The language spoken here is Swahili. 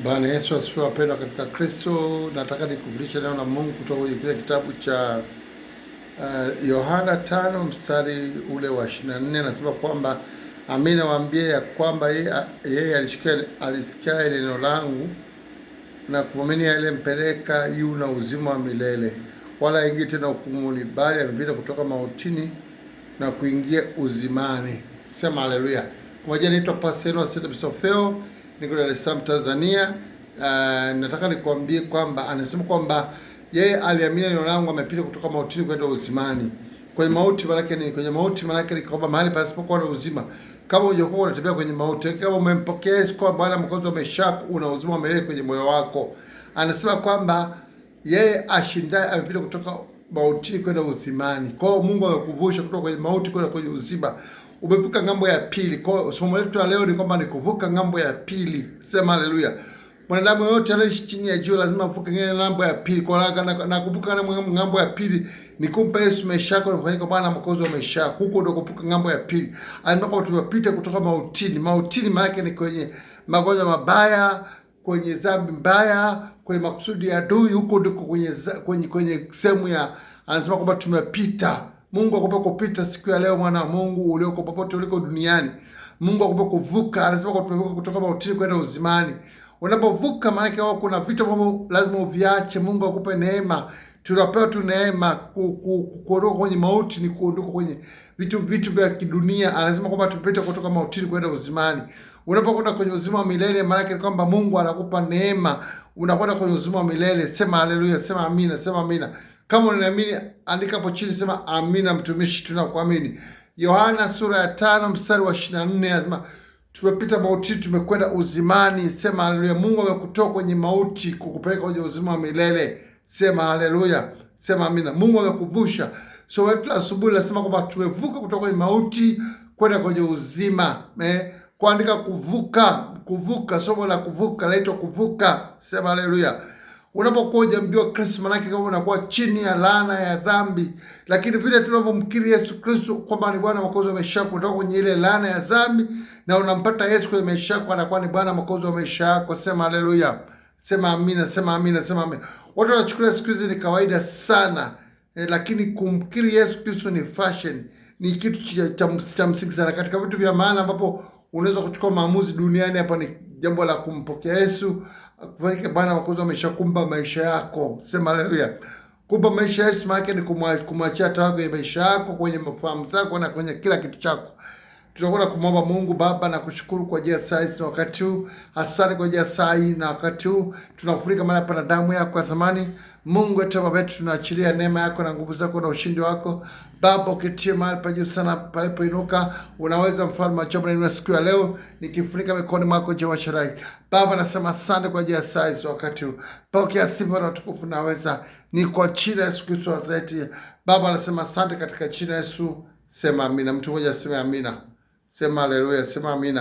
Bwana Yesu asifiwe. Wapendwa katika Kristo, nataka nikufundishe neno la Mungu kutoka kwenye kile kitabu cha Yohana 5 mstari ule wa 24. Nasema kwamba amini nawaambia ya kwamba yeye alisikia neno langu na kuamini yale mpeleka yu na uzima wa milele, wala haingii tena hukumuni, bali amepita kutoka mautini na kuingia uzimani. Sema haleluya. Kwa majina naitwa Pastor Asante Bisofeo, niko Dar es Salaam Tanzania. Nataka nikwambie kwamba anasema kwamba yeye aliamini neno langu, amepita kutoka mautini kwenda uzimani. Kwenye mauti maana yake ni kwenye mauti maana yake ni kwamba mahali pasipokuwa na uzima. Kama hujakuwa unatembea kwenye mauti, kama umempokea Yesu kwa Bwana Mwokozi wa maisha yako, una uzima wa milele kwenye moyo wako. Anasema kwamba yeye ashindaye amepita kutoka mautini kwenda uzimani. Kwa hiyo Mungu amekuvusha kutoka kwenye mauti kwenda kwenye uzima. Umevuka ng'ambo ya pili. Kwa hiyo somo letu leo ni kwamba ni kuvuka ng'ambo ya pili. Sema haleluya. Mwanadamu yote anaishi chini ya jua lazima avuke ng'ambo ya pili. Kwa na kuvuka ng'ambo ya pili ni kumpa Yesu maisha yako na kufanyika Bwana Mwokozi wa maisha yako. Huko ndio kuvuka ng'ambo ya pili. Anataka tupite kutoka mautini. Mautini maana yake ni kwenye magonjwa mabaya, kwenye dhambi mbaya, kwenye makusudi ya adui. Huko ndiko kwenye sehemu ya anasema kwamba tumepita. Mungu akupe kupita siku ya leo, mwana wa Mungu ulioko popote uliko duniani. Mungu akupe kuvuka. Anasema kwamba tumevuka kutoka mautini kwenda uzimani. Unapovuka maana yake kuna vitu ambavyo lazima uviache. Mungu akupe neema. Tunapewa tu neema kuondoka kwenye mauti, ni kuondoka kwenye vitu vya kidunia. Anasema kwamba tupite kutoka mautini kwenda uzimani. Unapokwenda kwenye uzima wa milele maana yake kwamba Mungu anakupa neema. Unakwenda kwenye uzima wa milele. Sema haleluya, sema amina, sema amina. Kama unaamini andika hapo chini, sema amina mtumishi, tunakuamini. Yohana sura ya 5 mstari wa 24 anasema tumepita mauti tumekwenda uzimani. Sema haleluya. Mungu amekutoa kwenye mauti kukupeleka kwenye uzima wa milele. Sema haleluya, sema amina. Mungu amekuvusha. So wetu asubuhi nasema kwamba tumevuka kutoka kwenye mauti kwenda kwenye uzima. Kuandika kuvuka, somo la kuvuka laitwa kuvuka. Sema haleluya. Unapokuwa hujamjua Kristo maana yake kama unakuwa chini ya laana ya dhambi, lakini vile tunapomkiri Yesu Kristo kwamba ni Bwana Mwokozi wa maisha yako, kutoka kwenye ile laana ya dhambi na unampata Yesu kwenye maisha yako, anakuwa ni Bwana Mwokozi wa maisha yako. Sema haleluya, sema amina, sema amina, sema amina. Watu wanachukulia siku hizi ni kawaida sana, lakini kumkiri Yesu Kristo ni fashion, ni kitu cha msingi sana katika vitu vya maana ambapo unaweza kuchukua maamuzi duniani. Hapa ni jambo la kumpokea Yesu kufanyika Bwana Mwokozi wa maisha, kumpa maisha yako. Sema haleluya. Kumpa maisha Yesu maana ni kumwachia tawala kwenye maisha yako, kwenye mafahamu zako na kwenye kila kitu chako. Tutakwenda kumwomba Mungu. Baba, na kushukuru kwa ajili ya saa hii na wakati huu. Asante kwa ajili ya saa hii na wakati huu. Tunakufurika mahali hapa na damu yako ya thamani. Mungu wetu, Baba yetu, tunaachilia neema yako na nguvu zako na ushindi wako. Baba, uketie mahali pa juu sana palipoinuka. Unaweza, mfalme wa ajabu, na siku ya leo nikifunika mikono mwako Jehova Shaddai. Baba, nasema asante kwa ajili ya saa hii wakati huu. Pokea sifa na utukufu. Naweza ni kwa jina la Yesu Kristo wa Nazareti. Baba, nasema asante katika jina la Yesu. Sema amina. Mtu mmoja aseme amina. Sema haleluya, sema amina.